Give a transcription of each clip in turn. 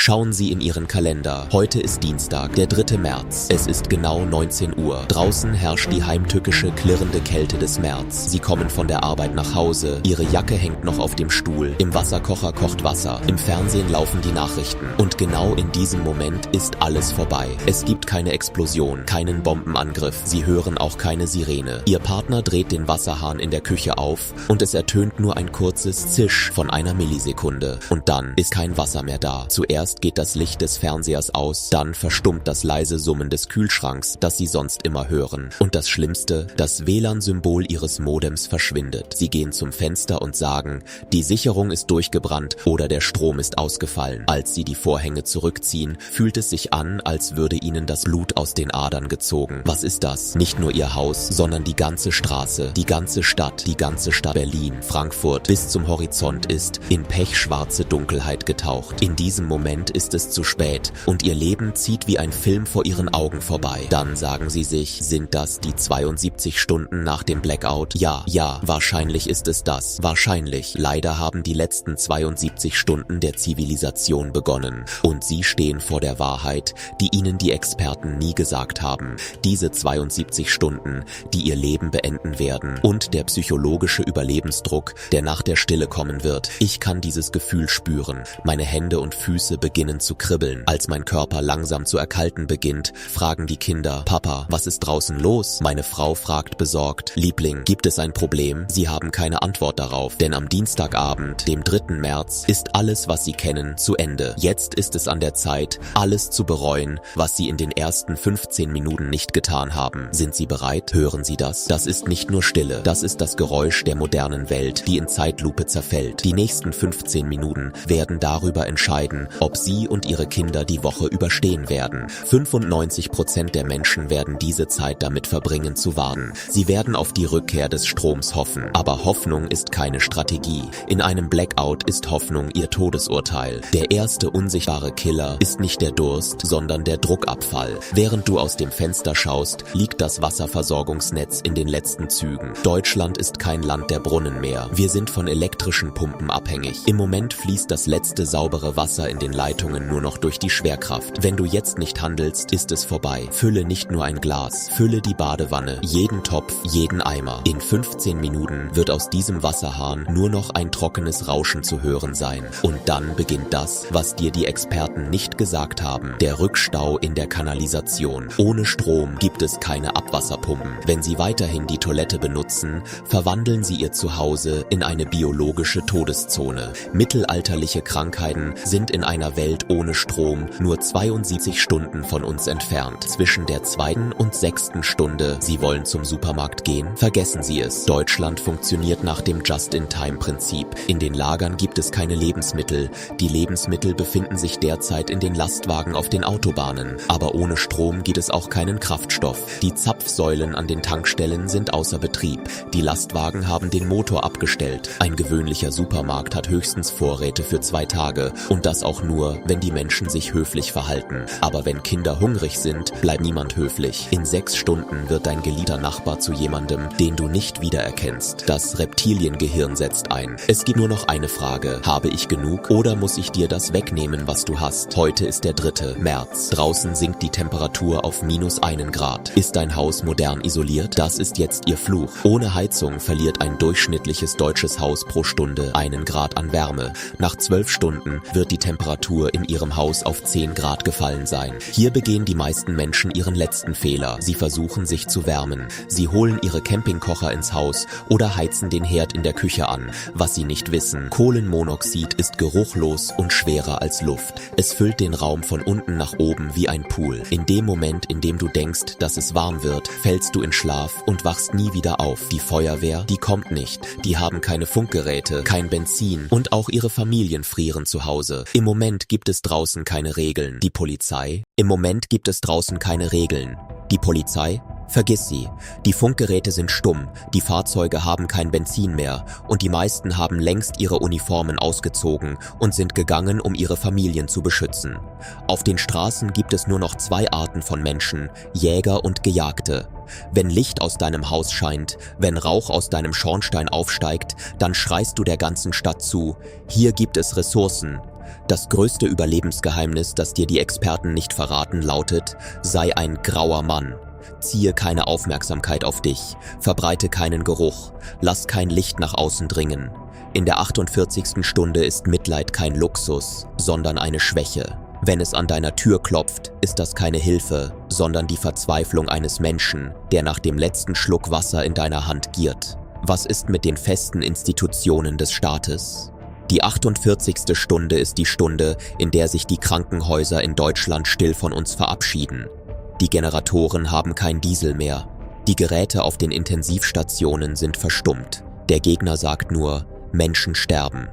Schauen Sie in Ihren Kalender. Heute ist Dienstag, der 3. März. Es ist genau 19 Uhr. Draußen herrscht die heimtückische, klirrende Kälte des März. Sie kommen von der Arbeit nach Hause. Ihre Jacke hängt noch auf dem Stuhl. Im Wasserkocher kocht Wasser. Im Fernsehen laufen die Nachrichten. Und genau in diesem Moment ist alles vorbei. Es gibt keine Explosion, keinen Bombenangriff. Sie hören auch keine Sirene. Ihr Partner dreht den Wasserhahn in der Küche auf und es ertönt nur ein kurzes Zisch von einer Millisekunde. Und dann ist kein Wasser mehr da. Zuerst geht das Licht des Fernsehers aus, dann verstummt das leise Summen des Kühlschranks, das Sie sonst immer hören. Und das Schlimmste, das WLAN-Symbol Ihres Modems verschwindet. Sie gehen zum Fenster und sagen, die Sicherung ist durchgebrannt oder der Strom ist ausgefallen. Als Sie die Vorhänge zurückziehen, fühlt es sich an, als würde Ihnen das Blut aus den Adern gezogen. Was ist das? Nicht nur Ihr Haus, sondern die ganze Straße, die ganze Stadt Berlin, Frankfurt bis zum Horizont ist in pechschwarze Dunkelheit getaucht. In diesem Moment ist es zu spät und Ihr Leben zieht wie ein Film vor Ihren Augen vorbei. Dann sagen Sie sich, sind das die 72 Stunden nach dem Blackout? Ja, wahrscheinlich ist es das. Wahrscheinlich. Leider haben die letzten 72 Stunden der Zivilisation begonnen. Und Sie stehen vor der Wahrheit, die Ihnen die Experten nie gesagt haben. Diese 72 Stunden, die Ihr Leben beenden werden. Und der psychologische Überlebensdruck, der nach der Stille kommen wird. Ich kann dieses Gefühl spüren. Meine Hände und Füße beginnen zu kribbeln. Als mein Körper langsam zu erkalten beginnt, fragen die Kinder, Papa, was ist draußen los? Meine Frau fragt besorgt, Liebling, gibt es ein Problem? Sie haben keine Antwort darauf, denn am Dienstagabend, dem 3. März, ist alles, was Sie kennen, zu Ende. Jetzt ist es an der Zeit, alles zu bereuen, was Sie in den ersten 15 Minuten nicht getan haben. Sind Sie bereit? Hören Sie das? Das ist nicht nur Stille, das ist das Geräusch der modernen Welt, die in Zeitlupe zerfällt. Die nächsten 15 Minuten werden darüber entscheiden, ob Sie und Ihre Kinder die Woche überstehen werden. 95% der Menschen werden diese Zeit damit verbringen zu warten. Sie werden auf die Rückkehr des Stroms hoffen. Aber Hoffnung ist keine Strategie. In einem Blackout ist Hoffnung Ihr Todesurteil. Der erste unsichtbare Killer ist nicht der Durst, sondern der Druckabfall. Während du aus dem Fenster schaust, liegt das Wasserversorgungsnetz in den letzten Zügen. Deutschland ist kein Land der Brunnen mehr. Wir sind von elektrischen Pumpen abhängig. Im Moment fließt das letzte saubere Wasser in den Leitungen nur noch durch die Schwerkraft. Wenn du jetzt nicht handelst, ist es vorbei. Fülle nicht nur ein Glas, fülle die Badewanne, jeden Topf, jeden Eimer. In 15 Minuten wird aus diesem Wasserhahn nur noch ein trockenes Rauschen zu hören sein. Und dann beginnt das, was dir die Experten nicht gesagt haben. Der Rückstau in der Kanalisation. Ohne Strom gibt es keine Abwasserpumpen. Wenn Sie weiterhin die Toilette benutzen, verwandeln Sie Ihr Zuhause in eine biologische Todeszone. Mittelalterliche Krankheiten sind in einer Welt ohne Strom nur 72 Stunden von uns entfernt. Zwischen der 2. und 6. Stunde, Sie wollen zum Supermarkt gehen? Vergessen Sie es. Deutschland funktioniert nach dem Just-in-Time-Prinzip. In den Lagern gibt es keine Lebensmittel. Die Lebensmittel befinden sich derzeit in den Lastwagen auf den Autobahnen. Aber ohne Strom gibt es auch keinen Kraftstoff. Die Zapfsäulen an den Tankstellen sind außer Betrieb. Die Lastwagen haben den Motor abgestellt. Ein gewöhnlicher Supermarkt hat höchstens Vorräte für 2 Tage. Und das auch nur, wenn die Menschen sich höflich verhalten. Aber wenn Kinder hungrig sind, bleibt niemand höflich. In 6 Stunden wird dein geliebter Nachbar zu jemandem, den du nicht wiedererkennst. Das Reptiliengehirn setzt ein. Es gibt nur noch eine Frage. Habe ich genug oder muss ich dir das wegnehmen, was du hast? Heute ist der 3. März. Draußen sinkt die Temperatur auf -1 Grad. Ist dein Haus modern isoliert? Das ist jetzt Ihr Fluch. Ohne Heizung verliert ein durchschnittliches deutsches Haus pro Stunde 1 Grad an Wärme. Nach 12 Stunden wird die Temperatur in Ihrem Haus auf 10 Grad gefallen sein. Hier begehen die meisten Menschen ihren letzten Fehler. Sie versuchen sich zu wärmen. Sie holen ihre Campingkocher ins Haus oder heizen den Herd in der Küche an. Was sie nicht wissen, Kohlenmonoxid ist geruchlos und schwerer als Luft. Es füllt den Raum von unten nach oben wie ein Pool. In dem Moment, in dem du denkst, dass es warm wird, fällst du in Schlaf und wachst nie wieder auf. Die Feuerwehr, die kommt nicht. Die haben keine Funkgeräte, kein Benzin und auch ihre Familien frieren zu Hause. Im Moment gibt es draußen keine Regeln. Die Polizei? Im Moment gibt es draußen keine Regeln. Die Polizei? Vergiss sie. Die Funkgeräte sind stumm, die Fahrzeuge haben kein Benzin mehr und die meisten haben längst ihre Uniformen ausgezogen und sind gegangen, um ihre Familien zu beschützen. Auf den Straßen gibt es nur noch 2 Arten von Menschen, Jäger und Gejagte. Wenn Licht aus deinem Haus scheint, wenn Rauch aus deinem Schornstein aufsteigt, dann schreist du der ganzen Stadt zu: Hier gibt es Ressourcen. Das größte Überlebensgeheimnis, das dir die Experten nicht verraten, lautet: sei ein grauer Mann. Ziehe keine Aufmerksamkeit auf dich, verbreite keinen Geruch, lass kein Licht nach außen dringen. In der 48. Stunde ist Mitleid kein Luxus, sondern eine Schwäche. Wenn es an deiner Tür klopft, ist das keine Hilfe, sondern die Verzweiflung eines Menschen, der nach dem letzten Schluck Wasser in deiner Hand giert. Was ist mit den festen Institutionen des Staates? Die 48. Stunde ist die Stunde, in der sich die Krankenhäuser in Deutschland still von uns verabschieden. Die Generatoren haben kein Diesel mehr. Die Geräte auf den Intensivstationen sind verstummt. Der Gegner sagt nur: Menschen sterben.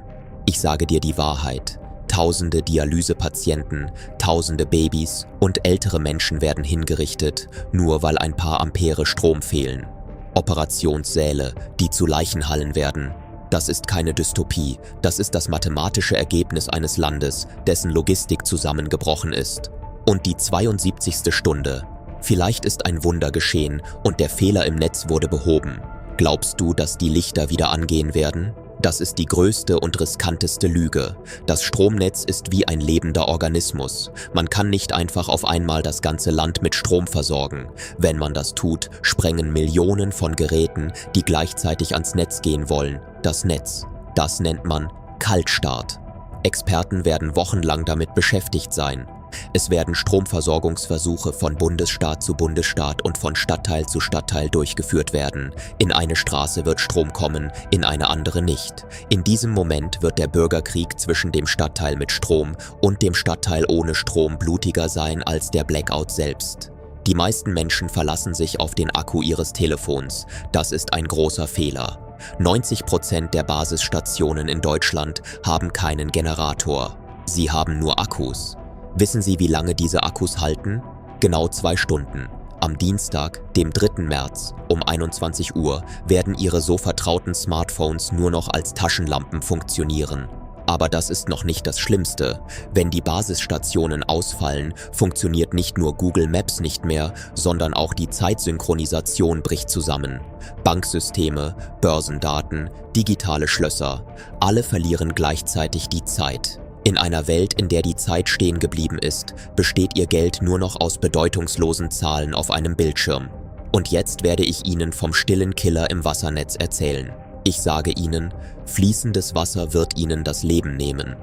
Ich sage dir die Wahrheit. Tausende Dialysepatienten, tausende Babys und ältere Menschen werden hingerichtet, nur weil ein paar Ampere Strom fehlen. Operationssäle, die zu Leichenhallen werden. Das ist keine Dystopie, das ist das mathematische Ergebnis eines Landes, dessen Logistik zusammengebrochen ist. Und die 72. Stunde. Vielleicht ist ein Wunder geschehen und der Fehler im Netz wurde behoben. Glaubst du, dass die Lichter wieder angehen werden? Das ist die größte und riskanteste Lüge. Das Stromnetz ist wie ein lebender Organismus. Man kann nicht einfach auf einmal das ganze Land mit Strom versorgen. Wenn man das tut, sprengen Millionen von Geräten, die gleichzeitig ans Netz gehen wollen, das Netz. Das nennt man Kaltstart. Experten werden wochenlang damit beschäftigt sein. Es werden Stromversorgungsversuche von Bundesstaat zu Bundesstaat und von Stadtteil zu Stadtteil durchgeführt werden. In eine Straße wird Strom kommen, in eine andere nicht. In diesem Moment wird der Bürgerkrieg zwischen dem Stadtteil mit Strom und dem Stadtteil ohne Strom blutiger sein als der Blackout selbst. Die meisten Menschen verlassen sich auf den Akku ihres Telefons. Das ist ein großer Fehler. 90% der Basisstationen in Deutschland haben keinen Generator. Sie haben nur Akkus. Wissen Sie, wie lange diese Akkus halten? Genau 2 Stunden. Am Dienstag, dem 3. März, um 21 Uhr, werden Ihre so vertrauten Smartphones nur noch als Taschenlampen funktionieren. Aber das ist noch nicht das Schlimmste. Wenn die Basisstationen ausfallen, funktioniert nicht nur Google Maps nicht mehr, sondern auch die Zeitsynchronisation bricht zusammen. Banksysteme, Börsendaten, digitale Schlösser, alle verlieren gleichzeitig die Zeit. In einer Welt, in der die Zeit stehen geblieben ist, besteht Ihr Geld nur noch aus bedeutungslosen Zahlen auf einem Bildschirm. Und jetzt werde ich Ihnen vom stillen Killer im Wassernetz erzählen. Ich sage Ihnen, fließendes Wasser wird Ihnen das Leben nehmen.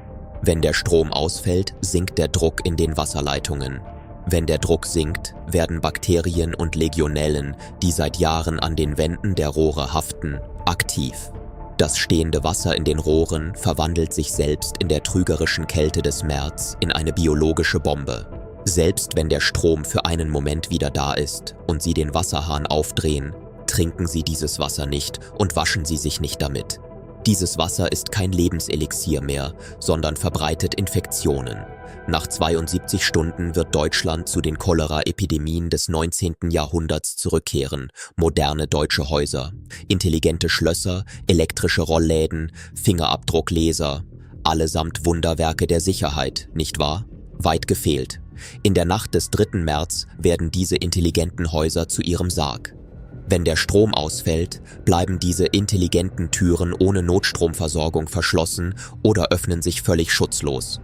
Wenn der Strom ausfällt, sinkt der Druck in den Wasserleitungen. Wenn der Druck sinkt, werden Bakterien und Legionellen, die seit Jahren an den Wänden der Rohre haften, aktiv. Das stehende Wasser in den Rohren verwandelt sich selbst in der trügerischen Kälte des März in eine biologische Bombe. Selbst wenn der Strom für einen Moment wieder da ist und Sie den Wasserhahn aufdrehen, trinken Sie dieses Wasser nicht und waschen Sie sich nicht damit. Dieses Wasser ist kein Lebenselixier mehr, sondern verbreitet Infektionen. Nach 72 Stunden wird Deutschland zu den Cholera-Epidemien des 19. Jahrhunderts zurückkehren. Moderne deutsche Häuser, intelligente Schlösser, elektrische Rollläden, Fingerabdruckleser, allesamt Wunderwerke der Sicherheit, nicht wahr? Weit gefehlt. In der Nacht des 3. März werden diese intelligenten Häuser zu ihrem Sarg. Wenn der Strom ausfällt, bleiben diese intelligenten Türen ohne Notstromversorgung verschlossen oder öffnen sich völlig schutzlos.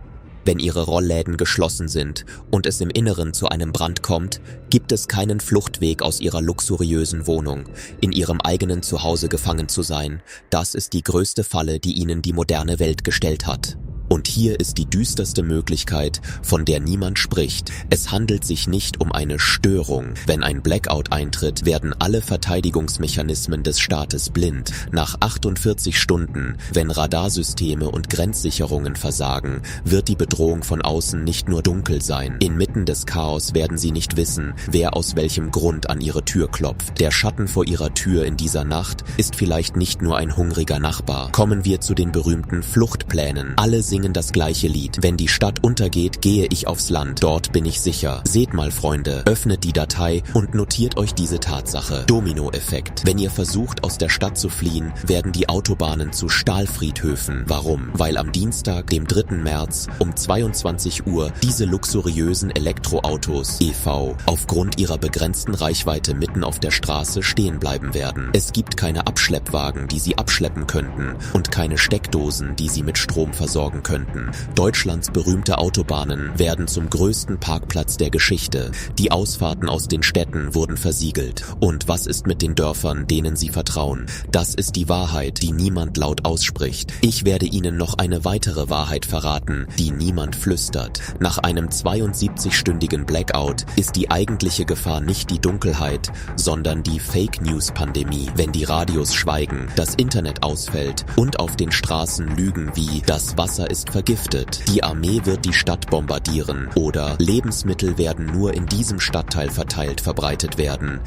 Wenn Ihre Rollläden geschlossen sind und es im Inneren zu einem Brand kommt, gibt es keinen Fluchtweg aus Ihrer luxuriösen Wohnung, in Ihrem eigenen Zuhause gefangen zu sein. Das ist die größte Falle, die Ihnen die moderne Welt gestellt hat. Und hier ist die düsterste Möglichkeit, von der niemand spricht. Es handelt sich nicht um eine Störung. Wenn ein Blackout eintritt, werden alle Verteidigungsmechanismen des Staates blind. Nach 48 Stunden, wenn Radarsysteme und Grenzsicherungen versagen, wird die Bedrohung von außen nicht nur dunkel sein. Inmitten des Chaos werden Sie nicht wissen, wer aus welchem Grund an Ihre Tür klopft. Der Schatten vor Ihrer Tür in dieser Nacht ist vielleicht nicht nur ein hungriger Nachbar. Kommen wir zu den berühmten Fluchtplänen. Alle singen das gleiche Lied. Wenn die Stadt untergeht, gehe ich aufs Land. Dort bin ich sicher. Seht mal, Freunde, öffnet die Datei und notiert euch diese Tatsache. Dominoeffekt. Wenn ihr versucht, aus der Stadt zu fliehen, werden die Autobahnen zu Stahlfriedhöfen. Warum? Weil am Dienstag, dem 3. März, um 22 Uhr diese luxuriösen Elektroautos e.V. aufgrund ihrer begrenzten Reichweite mitten auf der Straße stehen bleiben werden. Es gibt keine Abschleppwagen, die sie abschleppen könnten und keine Steckdosen, die sie mit Strom versorgen könnten. Deutschlands berühmte Autobahnen werden zum größten Parkplatz der Geschichte. Die Ausfahrten aus den Städten wurden versiegelt. Und was ist mit den Dörfern, denen sie vertrauen? Das ist die Wahrheit, die niemand laut ausspricht. Ich werde Ihnen noch eine weitere Wahrheit verraten, die niemand flüstert. Nach einem 72-stündigen Blackout ist die eigentliche Gefahr nicht die Dunkelheit, sondern die Fake-News-Pandemie. Wenn die Radios schweigen, das Internet ausfällt und auf den Straßen Lügen wie „das Wasser ist vergiftet", „die Armee wird die Stadt bombardieren" oder „Lebensmittel werden nur in diesem Stadtteil verteilt" verbreitet werden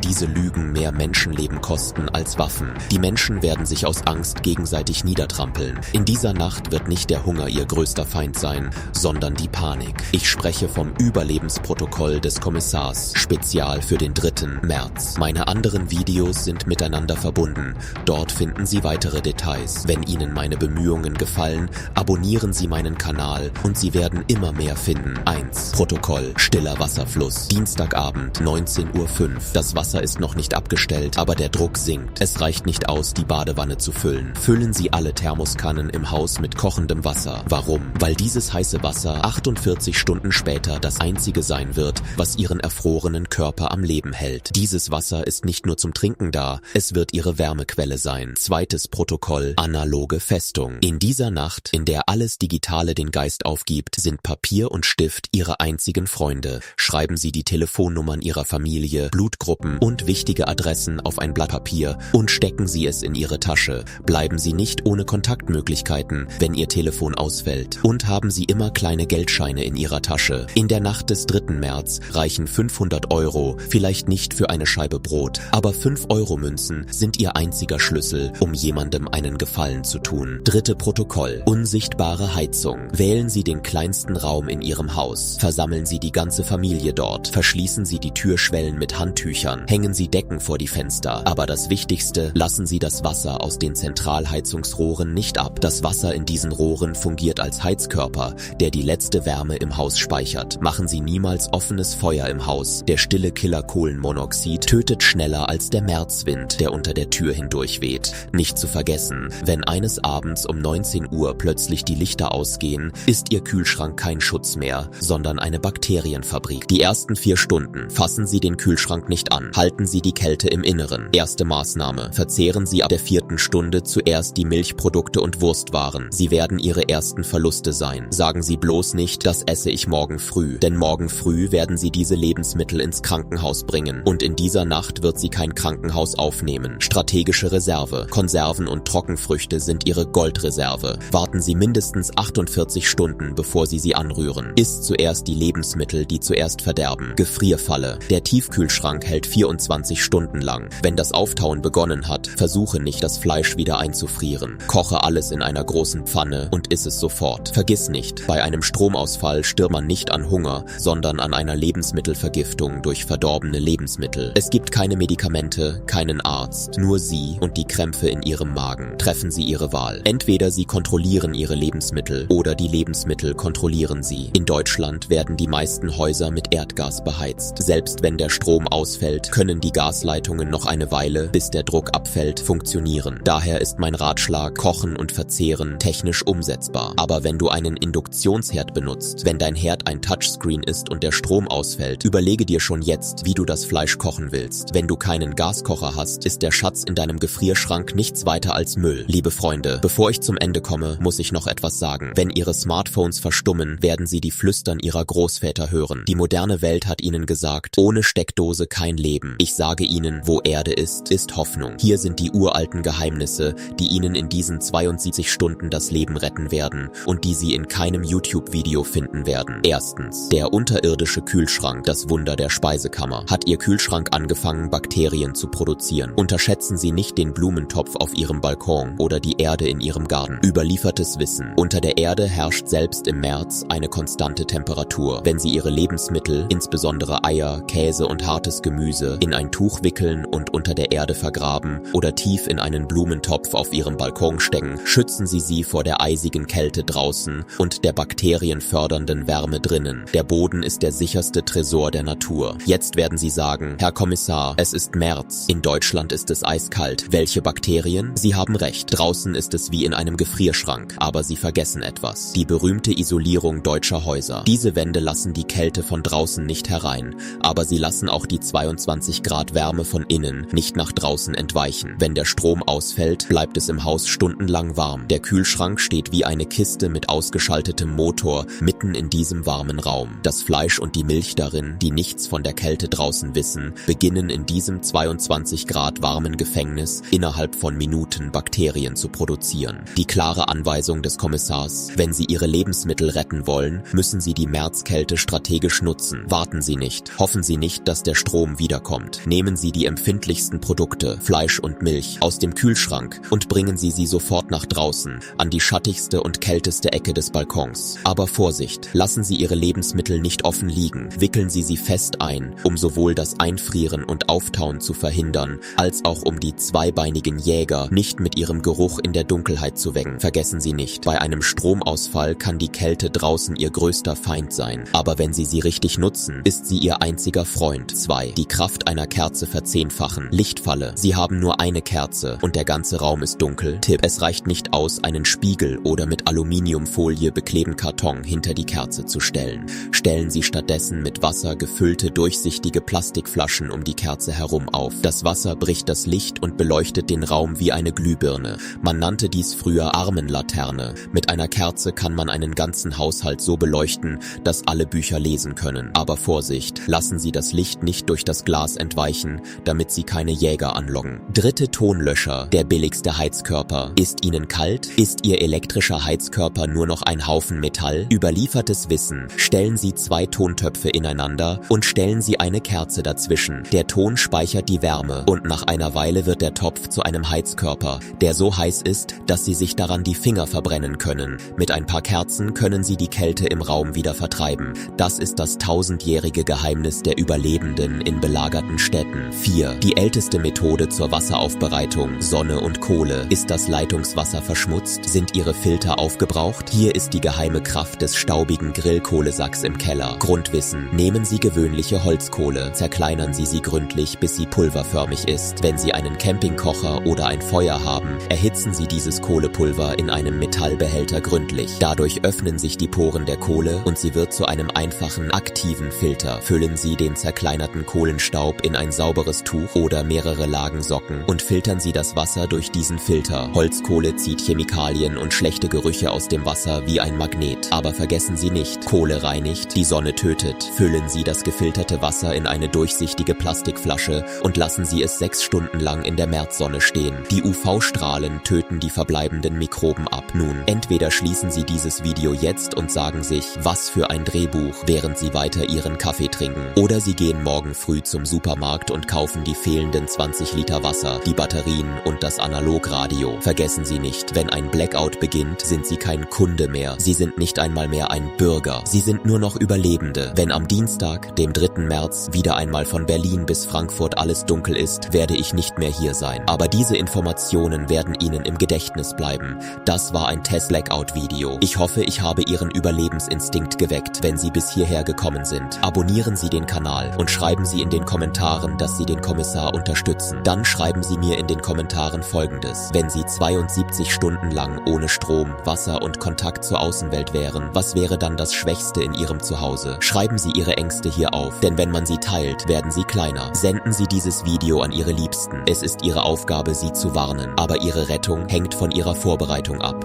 diese Lügen mehr Menschenleben kosten als Waffen. Die Menschen werden sich aus Angst gegenseitig niedertrampeln. In dieser Nacht wird nicht der Hunger ihr größter Feind sein, sondern die Panik. Ich spreche vom Überlebensprotokoll des Kommissars, spezial für den 3. März. Meine anderen Videos sind miteinander verbunden. Dort finden Sie weitere Details. Wenn Ihnen meine Bemühungen gefallen, abonnieren Sie meinen Kanal und Sie werden immer mehr finden. 1. Protokoll: Stiller Wasserfluss. Dienstagabend, 19:05 Uhr. Das Wasser ist noch nicht abgestellt, aber der Druck sinkt. Es reicht nicht aus, die Badewanne zu füllen. Füllen Sie alle Thermoskannen im Haus mit kochendem Wasser. Warum? Weil dieses heiße Wasser 48 Stunden später das einzige sein wird, was Ihren erfrorenen Körper am Leben hält. Dieses Wasser ist nicht nur zum Trinken da, es wird Ihre Wärmequelle sein. 2. Protokoll: Analoge Festung. In dieser Nacht, in der alles Digitale den Geist aufgibt, sind Papier und Stift Ihre einzigen Freunde. Schreiben Sie die Telefonnummern Ihrer Familie, Blutgruppen und wichtige Adressen auf ein Blatt Papier und stecken Sie es in Ihre Tasche. Bleiben Sie nicht ohne Kontaktmöglichkeiten, wenn Ihr Telefon ausfällt. Und haben Sie immer kleine Geldscheine in Ihrer Tasche. In der Nacht des 3. März reichen 500 €, vielleicht nicht für eine Scheibe Brot, aber 5-Euro-Münzen sind Ihr einziger Schlüssel, um jemandem einen Gefallen zu tun. 3. Protokoll: Unsichtbare Heizung. Wählen Sie den kleinsten Raum in Ihrem Haus. Versammeln Sie die ganze Familie dort. Verschließen Sie die Türschwellen mit Handtüchern. Hängen Sie Decken vor die Fenster. Aber das Wichtigste: lassen Sie das Wasser aus den Zentralheizungsrohren nicht ab. Das Wasser in diesen Rohren fungiert als Heizkörper, der die letzte Wärme im Haus speichert. Machen Sie niemals offenes Feuer im Haus. Der stille Killer Kohlenmonoxid tötet schneller als der Märzwind, der unter der Tür hindurch weht. Nicht zu vergessen, wenn eines Abends um 19 Uhr plötzlich die Lichter ausgehen, ist Ihr Kühlschrank kein Schutz mehr, sondern eine Bakterienfabrik. Die ersten 4 Stunden fassen Sie den Kühlschrank nicht an. Halten Sie die Kälte im Inneren. Erste Maßnahme: verzehren Sie ab der 4. Stunde zuerst die Milchprodukte und Wurstwaren. Sie werden Ihre ersten Verluste sein. Sagen Sie bloß nicht, das esse ich morgen früh. Denn morgen früh werden Sie diese Lebensmittel ins Krankenhaus bringen. Und in dieser Nacht wird Sie kein Krankenhaus aufnehmen. Strategische Reserve. Konserven und Trockenfrüchte sind Ihre Goldreserve. Warten Sie mindestens 48 Stunden, bevor Sie sie anrühren. Isst zuerst die Lebensmittel, die zuerst verderben. Gefrierfalle. Der Tiefkühlschrank hält 24 Stunden lang. Wenn das Auftauen begonnen hat, versuche nicht, das Fleisch wieder einzufrieren. Koche alles in einer großen Pfanne und iss es sofort. Vergiss nicht, bei einem Stromausfall stirbt man nicht an Hunger, sondern an einer Lebensmittelvergiftung durch verdorbene Lebensmittel. Es gibt keine Medikamente, keinen Arzt, nur Sie und die Krämpfe in Ihrem Magen. Treffen Sie Ihre Wahl. Entweder Sie kontrollieren Ihre Lebensmittel oder die Lebensmittel kontrollieren Sie. In Deutschland werden die meisten Häuser mit Erdgas beheizt. Selbst wenn der Strom ausfällt, können die Gasleitungen noch eine Weile, bis der Druck abfällt, funktionieren. Daher ist mein Ratschlag: Kochen und Verzehren technisch umsetzbar. Aber wenn du einen Induktionsherd benutzt, wenn dein Herd ein Touchscreen ist und der Strom ausfällt, überlege dir schon jetzt, wie du das Fleisch kochen willst. Wenn du keinen Gaskocher hast, ist der Schatz in deinem Gefrierschrank nichts weiter als Müll. Liebe Freunde, bevor ich zum Ende komme, muss ich noch etwas sagen. Wenn Ihre Smartphones verstummen, werden Sie die Flüstern Ihrer Großväter hören. Die moderne Welt hat Ihnen gesagt: ohne Steckdose kein Leben. Ich sage Ihnen, wo Erde ist, ist Hoffnung. Hier sind die uralten Geheimnisse, die Ihnen in diesen 72 Stunden das Leben retten werden und die Sie in keinem YouTube-Video finden werden. Erstens: der unterirdische Kühlschrank, das Wunder der Speisekammer. Hat Ihr Kühlschrank angefangen, Bakterien zu produzieren? Unterschätzen Sie nicht den Blumentopf auf Ihrem Balkon oder die Erde in Ihrem Garten. Überliefertes Wissen: unter der Erde herrscht selbst im März eine konstante Temperatur. Wenn Sie Ihre Lebensmittel, insbesondere Eier, Käse und hartes Gemüse, in ein Tuch wickeln und unter der Erde vergraben oder tief in einen Blumentopf auf Ihrem Balkon stecken, schützen Sie sie vor der eisigen Kälte draußen und der bakterienfördernden Wärme drinnen. Der Boden ist der sicherste Tresor der Natur. Jetzt werden Sie sagen: Herr Kommissar, es ist März. In Deutschland ist es eiskalt. Welche Bakterien? Sie haben recht. Draußen ist es wie in einem Gefrierschrank. Aber aber sie vergessen etwas. Die berühmte Isolierung deutscher Häuser. Diese Wände lassen die Kälte von draußen nicht herein, aber sie lassen auch die 22 Grad Wärme von innen nicht nach draußen entweichen. Wenn der Strom ausfällt, bleibt es im Haus stundenlang warm. Der Kühlschrank steht wie eine Kiste mit ausgeschaltetem Motor mitten in diesem warmen Raum. Das Fleisch und die Milch darin, die nichts von der Kälte draußen wissen, beginnen in diesem 22 Grad warmen Gefängnis innerhalb von Minuten Bakterien zu produzieren. Die klare Anweisung des Kommissars: Wenn Sie Ihre Lebensmittel retten wollen, müssen Sie die Märzkälte strategisch nutzen. Warten Sie nicht. Hoffen Sie nicht, dass der Strom wiederkommt. Nehmen Sie die empfindlichsten Produkte, Fleisch und Milch, aus dem Kühlschrank und bringen Sie sie sofort nach draußen, an die schattigste und kälteste Ecke des Balkons. Aber Vorsicht, lassen Sie Ihre Lebensmittel nicht offen liegen. Wickeln Sie sie fest ein, um sowohl das Einfrieren und Auftauen zu verhindern, als auch um die zweibeinigen Jäger nicht mit ihrem Geruch in der Dunkelheit zu wecken. Vergessen Sie nicht, bei einem Stromausfall kann die Kälte draußen Ihr größter Feind sein. Aber wenn Sie sie richtig nutzen, ist sie Ihr einziger Freund. 2. Die Kraft einer Kerze verzehnfachen. Lichtfalle. Sie haben nur eine Kerze und der ganze Raum ist dunkel. Tipp: Es reicht nicht aus, einen Spiegel oder mit Aluminiumfolie beklebten Karton hinter die Kerze zu stellen. Stellen Sie stattdessen mit Wasser gefüllte, durchsichtige Plastikflaschen um die Kerze herum auf. Das Wasser bricht das Licht und beleuchtet den Raum wie eine Glühbirne. Man nannte dies früher Armenlaterne. Mit einer Kerze kann man einen ganzen Haushalt so beleuchten, dass alle Bücher lesen können. Aber Vorsicht, lassen Sie das Licht nicht durch das Glas entweichen, damit Sie keine Jäger anlocken. 3. Tonlöscher, der billigste Heizkörper. Ist Ihnen kalt? Ist Ihr elektrischer Heizkörper nur noch ein Haufen Metall? Überliefertes Wissen: Stellen Sie 2 Tontöpfe ineinander und stellen Sie eine Kerze dazwischen. Der Ton speichert die Wärme und nach einer Weile wird der Topf zu einem Heizkörper, der so heiß ist, dass Sie sich daran die Finger verbrennen können. Mit ein paar Kerzen können Sie die Kälte im Raum wieder vertreiben. Das ist das 1000-jährige Geheimnis der Überlebenden in belagerten Städten. 4. Die älteste Methode zur Wasseraufbereitung: Sonne und Kohle. Ist das Leitungswasser verschmutzt? Sind Ihre Filter aufgebraucht? Hier ist die geheime Kraft des staubigen Grillkohlesacks im Keller. Grundwissen: Nehmen Sie gewöhnliche Holzkohle, zerkleinern Sie sie gründlich, bis sie pulverförmig ist. Wenn Sie einen Campingkocher oder ein Feuer haben, erhitzen Sie dieses Kohlepulver in einem Metallbehälter gründlich. Dadurch öffnen sich die Poren der Kohle und sie wird zu einem einfachen, aktiven Filter. Füllen Sie den zerkleinerten Kohlenstaub in ein sauberes Tuch oder mehrere Lagen Socken und filtern Sie das Wasser durch diesen Filter. Holzkohle zieht Chemikalien und schlechte Gerüche aus dem Wasser wie ein Magnet. Aber vergessen Sie nicht: Kohle reinigt, die Sonne tötet. Füllen Sie das gefilterte Wasser in eine durchsichtige Plastikflasche und lassen Sie es 6 Stunden lang in der Märzsonne stehen. Die UV-Strahlen töten die verbleibenden Mikroben ab. Nun, entweder schließen Sie dieses Video jetzt und sagen sich: Was für ein Drehbuch, während Sie weiter Ihren Kaffee trinken. Oder Sie gehen morgen früh zum Supermarkt und kaufen die fehlenden 20 Liter Wasser, die Batterien und das Analogradio. Vergessen Sie nicht, wenn ein Blackout beginnt, sind Sie kein Kunde mehr. Sie sind nicht einmal mehr ein Bürger. Sie sind nur noch Überlebende. Wenn am Dienstag, dem 3. März, wieder einmal von Berlin bis Frankfurt alles dunkel ist, werde ich nicht mehr hier sein. Aber diese Informationen werden Ihnen im Gedächtnis bleiben. Das war ein Test-Blackout-Video. Ich hoffe, ich habe Ihren Überlebensinstinkt geweckt, wenn Sie bis hierher gekommen sind. Abonnieren Sie den Kanal und schreiben Sie in den Kommentaren, dass Sie den Kommissar unterstützen. Dann schreiben Sie mir in den Kommentaren Folgendes: Wenn Sie 72 Stunden lang ohne Strom, Wasser und Kontakt zur Außenwelt wären, was wäre dann das Schwächste in Ihrem Zuhause? Schreiben Sie Ihre Ängste hier auf, denn wenn man sie teilt, werden sie kleiner. Senden Sie dieses Video an Ihre Liebsten. Es ist Ihre Aufgabe, sie zu warnen, aber Ihre Rettung hängt von Ihrer Vorbereitung ab.